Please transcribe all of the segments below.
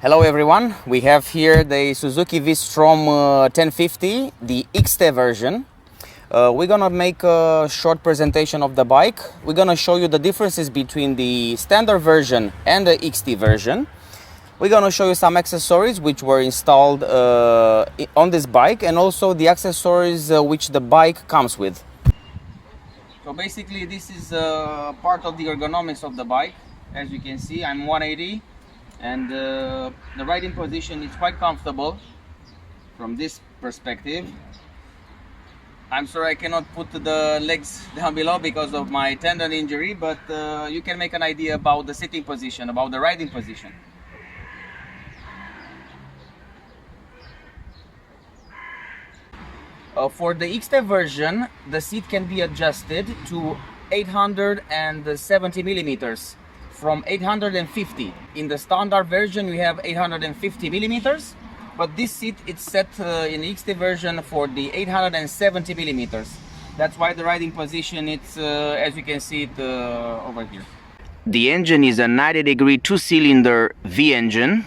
Hello everyone, we have here the Suzuki V-STROM 1050, the XT version. We're gonna make a short presentation of the bike. We're gonna show you the differences between the standard version and the XT version. We're gonna show you some accessories which were installed on this bike, and also the accessories which the bike comes with. So basically this is part of the ergonomics of the bike. As you can see, I'm 180 and the riding position is quite comfortable from this perspective. I'm sorry I cannot put the legs down below because of my tendon injury, but you can make an idea about the sitting position, about the riding position. For the XT version, the seat can be adjusted to 870 millimeters from 850. In the standard version we have 850 millimeters, but this seat is set in the XT version for the 870 millimeters. That's why the riding position, it's as you can see it over here. The engine is a 90-degree two-cylinder V engine.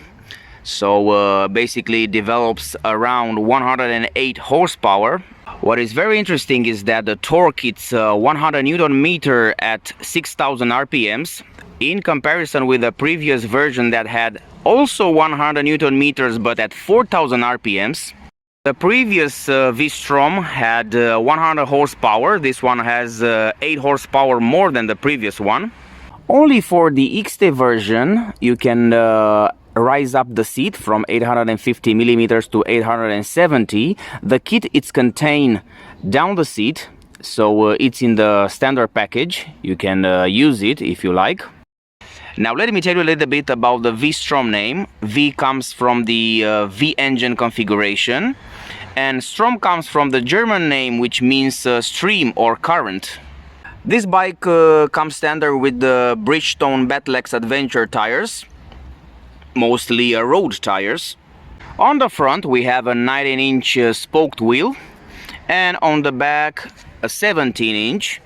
So basically it develops around 108 horsepower. What is very interesting is that the torque, it's 100 Newton meter at 6,000 RPMs, in comparison with the previous version that had also 100 Newton meters but at 4,000 RPMs. The previous V-STROM had 100 horsepower. This one has 8 horsepower more than the previous one. Only for the XT version you can rise up the seat from 850 millimeters to 870. The kit it's contained down the seat, so it's in the standard package. You can use it if you like. Now let me tell you a little bit about the V-STROM name. V comes from the V engine configuration, and Strom comes from the German name which means stream or current. This bike comes standard with the Bridgestone Battlex Adventure tires, mostly road tires. On the front we have a 19-inch spoked wheel, and on the back a 17-inch.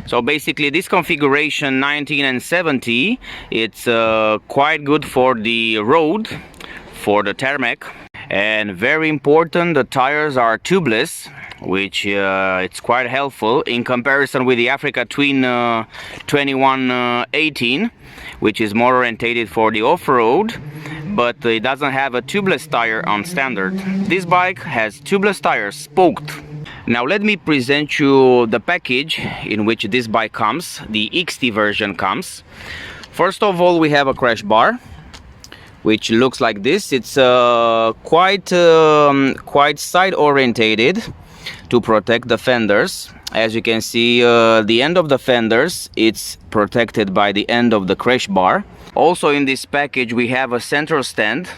So basically this configuration 19 and 70, it's quite good for the road, for the tarmac. And very important, the tires are tubeless, which it's quite helpful in comparison with the Africa Twin 2118, which is more orientated for the off-road, but it doesn't have a tubeless tire on standard. This bike has tubeless tires, spoked. Now let me present you the package in which this bike comes, the XT version comes. First of all, we have a crash bar, which looks like this. It's quite side orientated to protect the fenders. As you can see, the end of the fenders, it's protected by the end of the crash bar. Also in this package we have a central stand,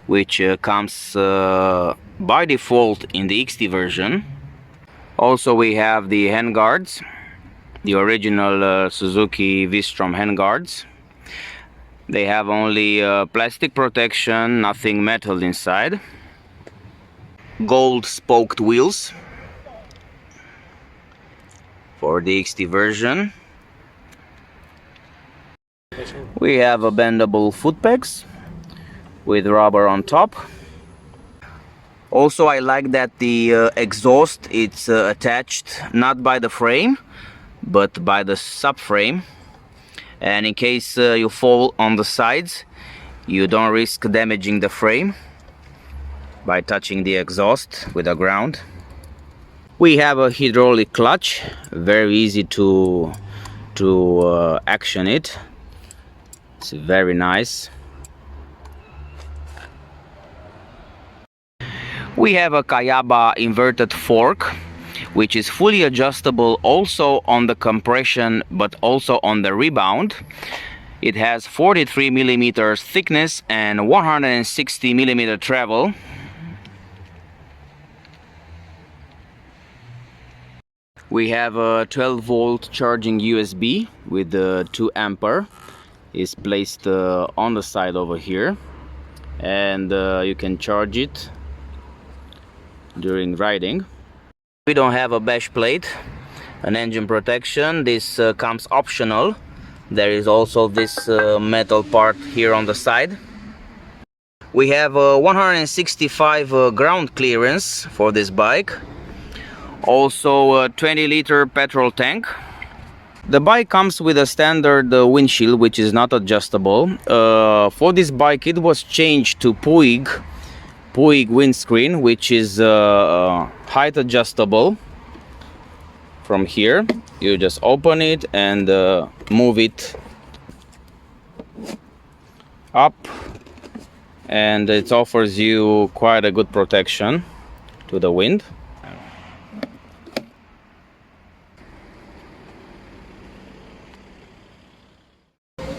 which comes by default in the XT version. Also we have the handguards, the original Suzuki V-STROM handguards. They have only plastic protection, nothing metal inside. Gold spoked wheels for the XT version. We have a bendable foot pegs with rubber on top. Also I like that the exhaust, it's attached not by the frame but by the subframe, and in case you fall on the sides you don't risk damaging the frame by touching the exhaust with the ground. We have a hydraulic clutch, very easy to action it. It's very nice. We have a Kayaba inverted fork, which is fully adjustable also on the compression but also on the rebound. It has 43 millimeters thickness and 160 millimeter travel. We have a 12-volt charging USB with 2 ampere. Is placed on the side over here, and you can charge it during riding. We don't have a bash plate, an engine protection. This comes optional. There is also this metal part here on the side. We have 165 ground clearance for this bike. Also a 20-liter petrol tank. The bike comes with a standard windshield, which is not adjustable. For this bike it was changed to Puig windscreen, which is height adjustable. From here you just open it and move it up, and it offers you quite a good protection to the wind.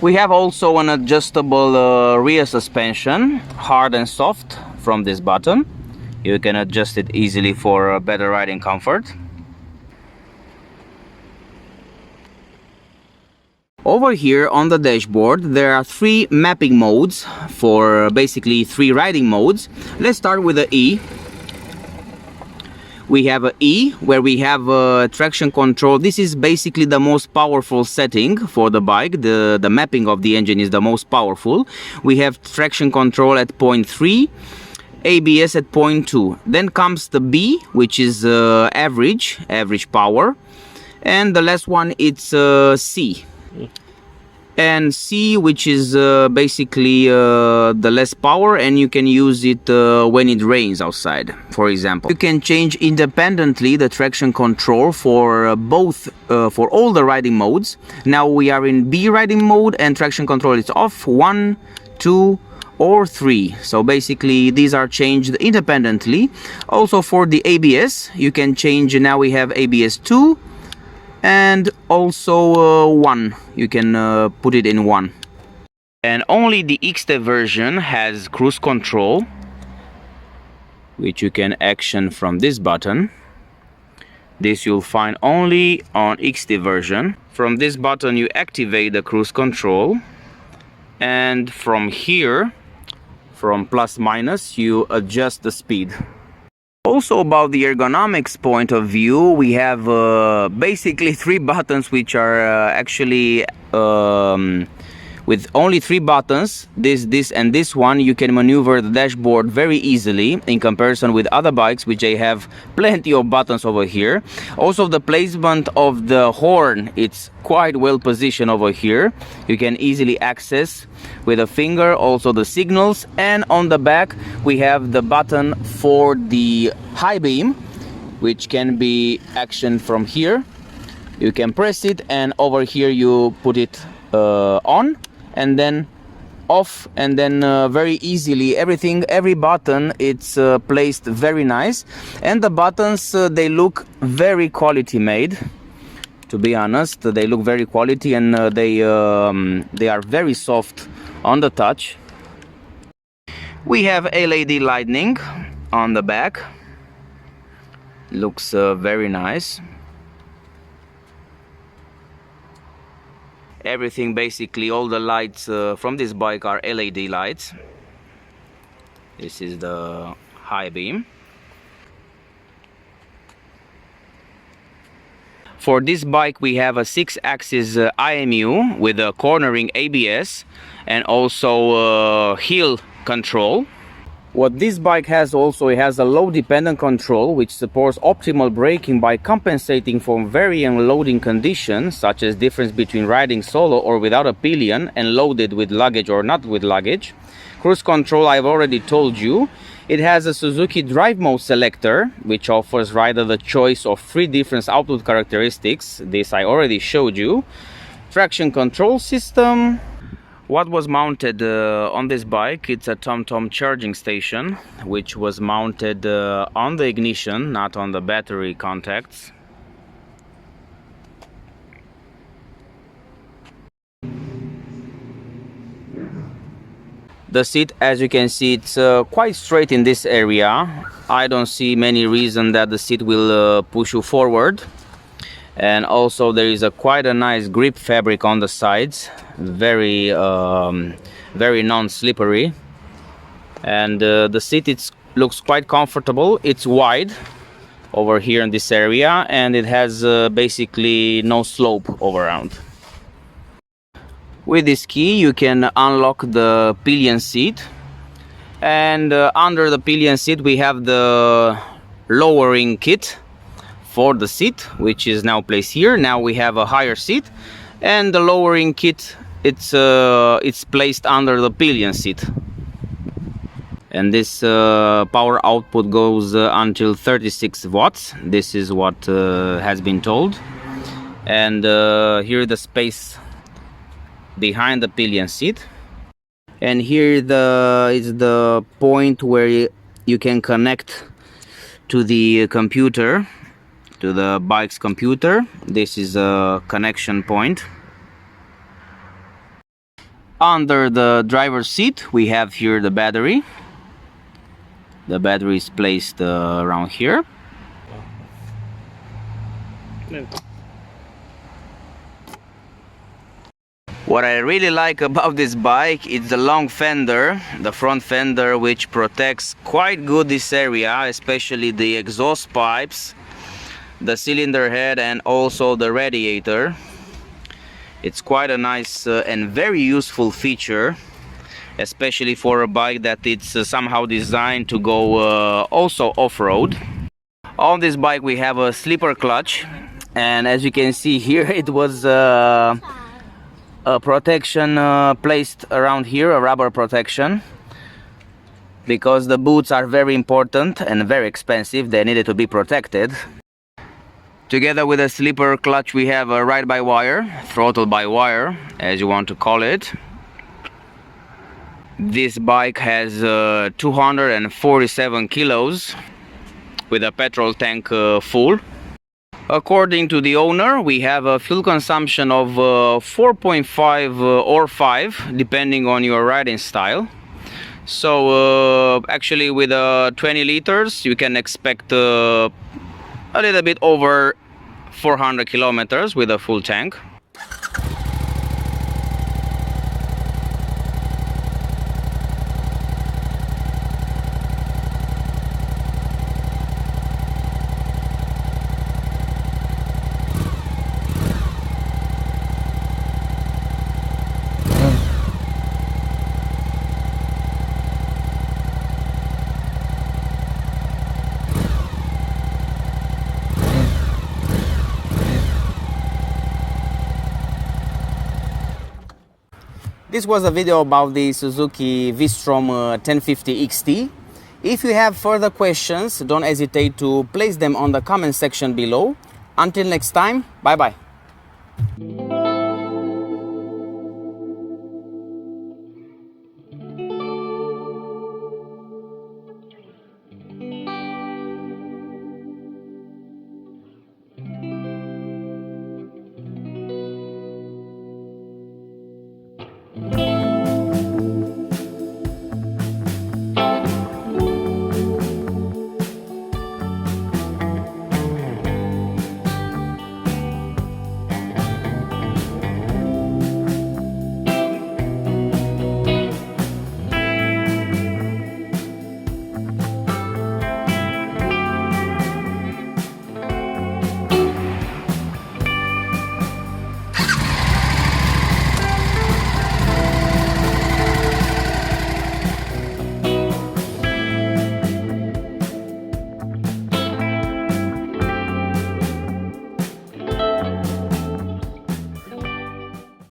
We have also an adjustable rear suspension, hard and soft, from this button. You can adjust it easily for better riding comfort. Over here on the dashboard there are 3 mapping modes for basically 3 riding modes. Let's start with the E. We have a E where we have traction control. This is basically the most powerful setting for the bike. The mapping of the engine is the most powerful. We have traction control at 0.3, ABS at 0.2. Then comes the B, which is average power, and the last one it's C. And C, which is basically the less power, and you can use it when it rains outside, for example. You can change independently the traction control for both for all the riding modes. Now we are in B riding mode and traction control is off, 1, 2 or 3. So basically these are changed independently. Also for the ABS you can change. Now we have ABS 2 and also 1. You can put it in 1. And only the XT version has cruise control, which you can action from this button. This you'll find only on XT version. From this button you activate the cruise control, and from here, from plus minus, you adjust the speed. Also about the ergonomics point of view, we have basically 3 buttons which are actually with only 3 buttons, this and this one. You can maneuver the dashboard very easily in comparison with other bikes which they have plenty of buttons over here. Also the placement of the horn, it's quite well positioned over here. You can easily access with a finger also the signals, and on the back we have the button for the high beam, which can be actioned from here. You can press it and over here you put it on and then off, and then very easily every button it's placed very nice, and the buttons they look very quality made. To be honest, they look very quality, and they are very soft on the touch. We have LED lighting on the back. Looks very nice. Everything, basically all the lights from this bike are LED lights. This is the high beam. For this bike we have a 6-axis IMU with a cornering ABS and also hill control. What this bike has also, it has a low dependent control which supports optimal braking by compensating for varying loading conditions, such as difference between riding solo or without a pillion and loaded with luggage or not with luggage. Cruise control I've already told you. It has a Suzuki Drive Mode Selector, which offers rider the choice of 3 different output characteristics. This I already showed you. Traction control system. What was mounted on this bike, it's a TomTom charging station, which was mounted on the ignition, not on the battery contacts. The seat, as you can see, it's quite straight in this area. I don't see many reason that the seat will push you forward. And also there is quite a nice grip fabric on the sides, very non-slippery, and the seat looks quite comfortable. It's wide over here in this area, and it has basically no slope over around. With this key you can unlock the pillion seat, And under the pillion seat we have the lowering kit for the seat, which is now placed here. Now we have a higher seat, and the lowering kit, it's placed under the pillion seat. And this power output goes until 36 watts. This is what has been told. And here the space behind the pillion seat. And here is the point where you can connect to the computer, to the bike's computer. This is a connection point. Under the driver's seat we have here the battery. The battery is placed around here. What I really like about this bike is the long fender, the front fender, which protects quite good this area, especially the exhaust pipes, the cylinder head, and also the radiator. It's quite a nice and very useful feature, especially for a bike that it's somehow designed to go also off-road. On this bike we have a slipper clutch, and as you can see here, it was a protection placed around here, a rubber protection, because the boots are very important and very expensive. They needed to be protected. Together with a slipper clutch we have a ride-by-wire, throttle-by-wire, as you want to call it. This bike has 247 kilos with a petrol tank full. According to the owner, we have a fuel consumption of 4.5 or 5, depending on your riding style. So actually with 20 liters you can expect a little bit over 400 kilometers with a full tank. This was a video about the Suzuki V-STROM 1050 XT. If you have further questions, don't hesitate to place them on the comment section below. Until next time, bye bye.